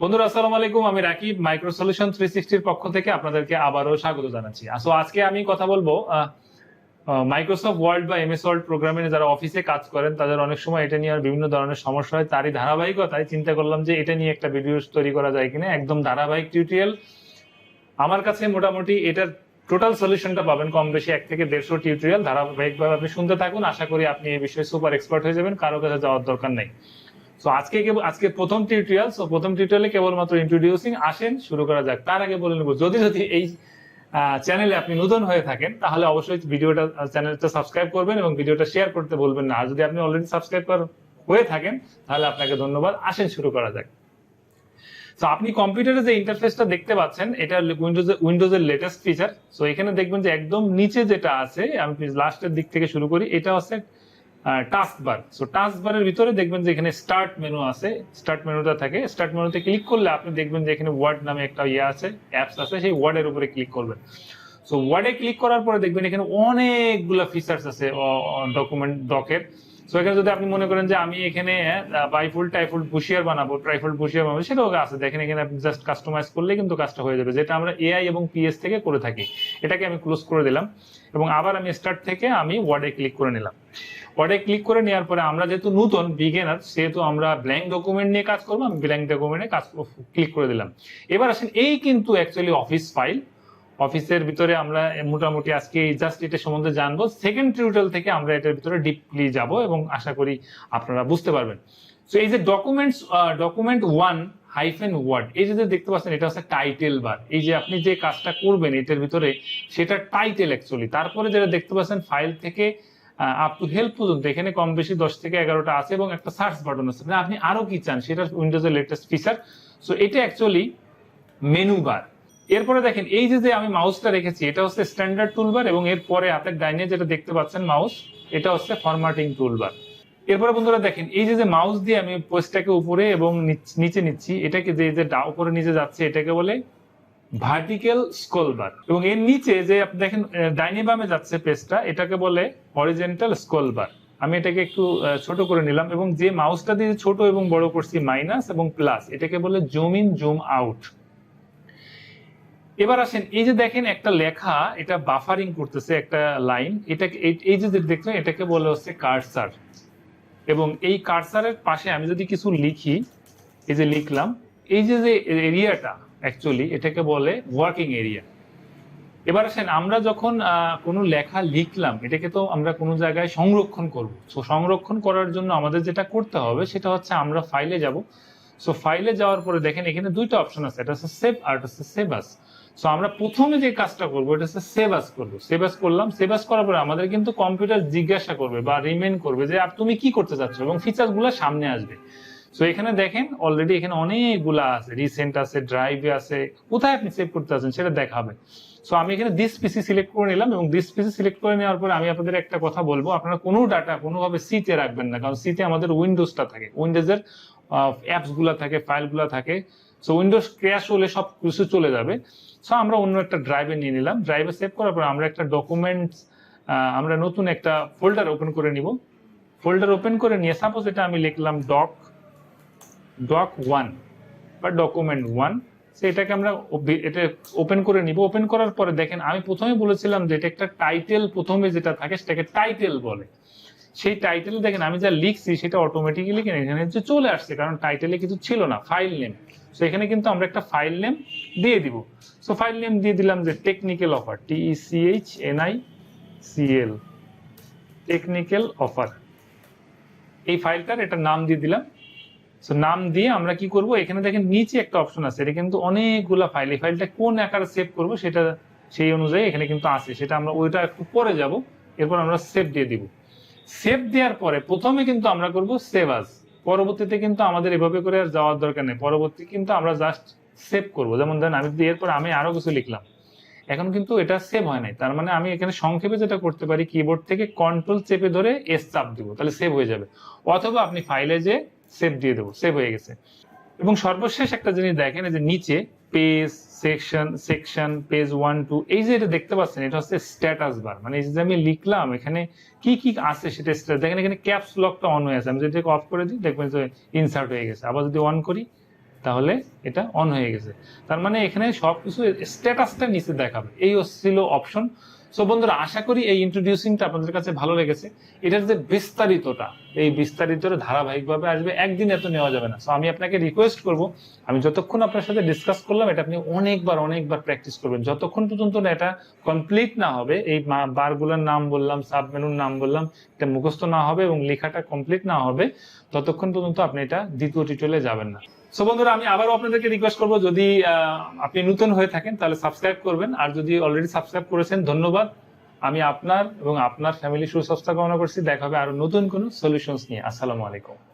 বন্ধুরা আসসালামু আলাইকুম, আমি রাকিব মাইক্রো সলিউশন 360 এর পক্ষ থেকে আপনাদেরকে আবারও স্বাগত জানাচ্ছি। আজকে আমি কথা বলবো মাইক্রোসফট ওয়ার্ড বা এমএস ওয়ার্ড প্রোগ্রামিং যারা অফিসে কাজ করেন তাদের অনেক সময় এটা নিয়ে বিভিন্ন ধরনের সমস্যা হয়। তারই ধারাবাহিকতায় চিন্তা করলাম যে এটা নিয়ে একটা ভিডিও তৈরি করা যায় কিনা। একদম ধারাবাহিক টিউটোরিয়াল আমার কাছে মোটামুটি এটার টোটাল সলিউশনটা পাবেন কম বেশি 1 থেকে 150 টিউটোরিয়াল ধারাবাহিকভাবে আপনি শুনতে থাকুন। আশা করি আপনি এই বিষয়ে সুপার এক্সপার্ট হয়ে যাবেন, কারো কাছে যাওয়ার দরকার নেই। আজকে প্রথম টিউটোরিয়াল। প্রথম টিউটোরিয়ালে কেবলমাত্র ইন্ট্রোডিউসিং। আসেন শুরু করা যাক। তার আগে বলে নেব, যদি এই চ্যানেলে আপনি নতুন হয়ে থাকেন তাহলে অবশ্যই চ্যানেলটা সাবস্ক্রাইব করবেন এবং ভিডিওটা শেয়ার করতে বলবেন না। আর যদি আপনি অলরেডি সাবস্ক্রাইব হয়ে থাকেন তাহলে আপনাকে ধন্যবাদ। আসেন শুরু করা যাক। তো আপনি কম্পিউটারে যে ইন্টারফেসটা দেখতে পাচ্ছেন এটা উইন্ডোজের লেটেস্ট ফিচার। তো এখানে দেখবেন যে একদম নিচে যেটা আছে, আমি লাস্টের দিক থেকে শুরু করি, এটা হচ্ছে টাস্ক বার। সো টাস্ক বারের ভিতরে দেখবেন যে এখানে স্টার্ট মেনু আছে। স্টার্ট মেনুটা থাকে, স্টার্ট মেনুতে ক্লিক করলে আপনি দেখবেন যে এখানে ওয়ার্ড নামে একটা আছে, অ্যাপস আছে, সেই ওয়ার্ডের উপরে ক্লিক করবেন। সো ওয়ার্ডে ক্লিক করার পরে দেখবেন এখানে অনেকগুলো ফিচার্স আছে ডকের। সো এখানে যদি আপনি মনে করেন যে আমি এখানে বাইফোল্ড টাইফোল্ড বুশিয়ার বানাবো, ট্রাইফোল্ড বুশিয়ার বানাবো, সেটাও আছে। দেখেন এখানে আপনি জাস্ট কাস্টমাইজ করলে কিন্তু কাজটা হয়ে যাবে, যেটা আমরা এআই এবং পিএস থেকে করে থাকি। এটাকে আমি ক্লোজ করে দিলাম এবং আবার আমি স্টার্ট থেকে আমি ওয়ার্ডে ক্লিক করে নিলাম। ওয়ার্ডে ক্লিক করে নেওয়ার পরে আমরা যেহেতু নতুন বিগিনার, সেহেতু আমরা ব্ল্যাঙ্ক ডকুমেন্ট নিয়ে কাজ করবো। আমি ব্ল্যাঙ্ক ডকুমেন্টে ক্লিক করে দিলাম। এবার আসেন, এই কিন্তু অ্যাকচুয়ালি অফিস ফাইল। অফিসের ভিতরে আমরা মোটামুটি আজকে জাস্ট এটা সম্বন্ধে জানবো। সেকেন্ড টিউটোরিয়াল থেকে আমরা এটার ভিতরে ডিপলি যাব এবং আশা করি আপনারা বুঝতে পারবেন। তো এই যে ডকুমেন্ট 1-ওয়ার্ড, এই যে দেখতে পাচ্ছেন, এটা হচ্ছে টাইটেল বার। এই যে আপনি যে কাজটা করবেন এটার ভিতরে, সেটা টাইটেল অ্যাকচুয়ালি। তারপরে যেটা দেখতে পাচ্ছেন ফাইল থেকে আপ টু হেল্প পর্যন্ত, এখানে কম বেশি 10 থেকে 11টা আছে এবং একটা সার্চ বাটন আছে। আপনি আরো কি চান সেটা উইন্ডোজের লেটেস্ট ফিচার। সো এটা অ্যাকচুয়ালি মেনু বার। এরপরে দেখেন এই যে আমি মাউসটা রেখেছি, এটা হচ্ছে স্ট্যান্ডার্ড টুলবার এবং এরপরে হাতের ডাইনে যেটা দেখতে পাচ্ছেন মাউস, এটা হচ্ছে ফরম্যাটিং টুলবার। এরপরে বন্ধুরা দেখেন এই যে মাউস দিয়ে আমি পোস্টটাকে উপরে এবং নিচে নিচ্ছি, এটাকে যে উপরে নিচে যাচ্ছে এটাকে বলে ভার্টিক্যাল স্ক্রল বার। এবং এর নিচে যে আপনি দেখেন ডাইনে বামে যাচ্ছে পেজটা, এটাকে বলে হরিজন্টাল স্ক্রল বার। আমি এটাকে একটু ছোট করে নিলাম এবং যে মাউসটা দিয়ে ছোট এবং বড় করছি মাইনাস এবং প্লাস, এটাকে বলে জুম ইন জুম আউট। এবার আসেন, এই যে দেখেন একটা লেখা, এটা বাফারিং করতেছে একটা লাইন। এটাকে এই যে দেখছেন এটাকে বলে হচ্ছে কার্সার। এবং এই কার্সারের পাশে আমি যদি কিছু লিখি, এই যে লিখলাম, এই যে এরিয়াটা অ্যাকচুয়ালি এটাকে বলে ওয়ার্কিং এরিয়া। এবার আসেন, আমরা যখন কোনো লেখা লিখলাম, এটাকে তো আমরা কোনো জায়গায় সংরক্ষণ করব। সো সংরক্ষণ করার জন্য আমাদের যেটা করতে হবে সেটা হচ্ছে আমরা ফাইলে যাব। সো ফাইলে যাওয়ার পরে দেখেন এখানে দুইটা অপশন আছে, এটা হচ্ছে সেভ আর এটা হচ্ছে সেভ আস। সো আমরা প্রথমে যে কাজটা করবো এটা হচ্ছে সেভ আস করবো। সেভ আস করলাম। সেভ আস করার পরে আমাদের কিন্তু কম্পিউটার জিজ্ঞাসা করবে বা রিমেইন করবে যে তুমি কি করতে চাচ্ছ, এবং ফিচার গুলো সামনে আসবে। সো এখানে দেখেন অলরেডি এখানে অনেকগুলা আছে, রিসেন্ট আছে, ড্রাইভে আছে, কোথায় আপনি সেভ করতে চাচ্ছেন সেটা দেখাবে। সো আমি এখানে দিস পিসি সিলেক্ট করে নিলাম এবং দিস পিসি সিলেক্ট করে নেওয়ার পরে আমি আপনাদের একটা কথা বলবো, আপনারা কোনো ডাটা কোনোভাবে সিতে রাখবেন না, কারণ সিতে আমাদের উইন্ডোজটা থাকে, উইন্ডোজের অ্যাপস গুলা থাকে, ফাইল গুলা থাকে। সো উইন্ডোজ ক্র্যাশ হলে সব কিছু চলে যাবে। সো আমরা অন্য একটা ড্রাইভে নিয়ে নিলাম। ড্রাইভে সেভ করার পর আমরা একটা ডকুমেন্টস, আমরা নতুন একটা ফোল্ডার ওপেন করে নিব। ফোল্ডার ওপেন করে নিয়ে সাপোজ এটা আমি লিখলাম ডক 1 বা ডকুমেন্ট 1। এটাকে আমরা এটা ওপেন করে নিব। ওপেন করার পরে দেখেন আমি প্রথমে বলেছিলাম যে এটা একটা টাইটেল, প্রথমে যেটা থাকে সেটাকে টাইটেল বলে। সেই টাইটেল দেখেন আমি যা লিখছি সেটা অটোমেটিক্যালি এখানে যে চলে আসছে, কারণ টাইটেলে কিছু ছিল না, ফাইল নেম। সো এখানে কিন্তু আমরা একটা ফাইল নেম দিয়ে দিব। সো ফাইল নেম দিয়ে দিলাম যে technical offer, TECHNICL, technical offer. এই ফাইলটার এটা নাম দিয়ে দিলাম। সো নাম দিয়ে আমরা কি করব, এখানে দেখেন নিচে একটা অপশন আছে, এটা কিন্তু অনেকগুলা ফাইল। এই ফাইলটা কোন আকারে সেভ করব সেটা সেই অনুযায়ী এখানে কিন্তু আছে, সেটা আমরা ওইটা একটু পরে যাব। এরপর আমরা সেভ দিয়ে দিব। সেভ দেওয়ার পরে প্রথমে কিন্তু আমরা করব সেভ আস। পরবর্তীতে কিন্তু আমাদের এভাবে করে আর যাওয়ার দরকার নেই, পরবর্তী কিন্তু আমরা জাস্ট সেভ করব। যেমন ধরেন আমি এরপর আমি আরো কিছু লিখলাম, এখন কিন্তু এটা সেভ হয় নাই। তার মানে আমি এখানে সংক্ষেপে যেটা করতে পারি, কিবোর্ড থেকে কন্ট্রোল চেপে ধরে এস চাপ দিব, তাহলে সেভ হয়ে যাবে। অথবা আপনি ফাইলে যে সেভ দিয়ে দেবো, সেভ হয়ে গেছে। এবং সর্বশেষ একটা জিনিস দেখেন, এই যে নিচে পেজ, সেকশন, পেজ 1 2, এই যে এটা দেখতে পাচ্ছেন এটা হচ্ছে স্ট্যাটাস বার। মানে এই যে আমি লিখলাম এখানে কি কি আছে সেটা দেখেন, এখানে ক্যাপস লকটা অন হয়ে আছে। আমি যদি অফ করে দিই দেখবেন যে ইনসার্ট হয়ে গেছে। আবার যদি অন করি তাহলে এটা অন হয়ে গেছে। তার মানে এখানে সবকিছু স্ট্যাটাসটা নিচে দেখাবে, এই ছিল অপশন। সো বন্ধুরা, আশা করি এই ইন্ট্রোডিউসিংটা আপনাদের কাছে ভালো লেগেছে। এটার যে বিস্তারিতটা, এই বিস্তারিতটা ধারাবাহিকভাবে আসবে, একদিন এত নেওয়া যাবে না। সো আমি আপনাকে রিকোয়েস্ট করব, আমি যতক্ষণ আপনার সাথে ডিসকাস করলাম এটা আপনি অনেকবার প্র্যাকটিস করবেন, যতক্ষণ পর্যন্ত না এটা কমপ্লিট না হবে। এই বারগুলোর নাম বললাম, সাব মেনুর নাম বললাম, এটা মুখস্থ না হবে এবং লেখাটা কমপ্লিট না হবে, ততক্ষণ পর্যন্ত আপনি এটা দ্বিতীয় টিউটোরিয়ালে যাবেন না। সো বন্ধুরা, আমি আবারও আপনাদেরকে রিকোয়েস্ট করবো, যদি আপনি নতুন হয়ে থাকেন তাহলে সাবস্ক্রাইব করবেন, আর যদি অলরেডি সাবস্ক্রাইব করেছেন ধন্যবাদ। আমি আপনার এবং আপনার ফ্যামিলি সুস্বাস্থ্য কামনা করছি। দেখা হবে আরো নতুন কোনো সলিউশনস নিয়ে। আসসালামু আলাইকুম।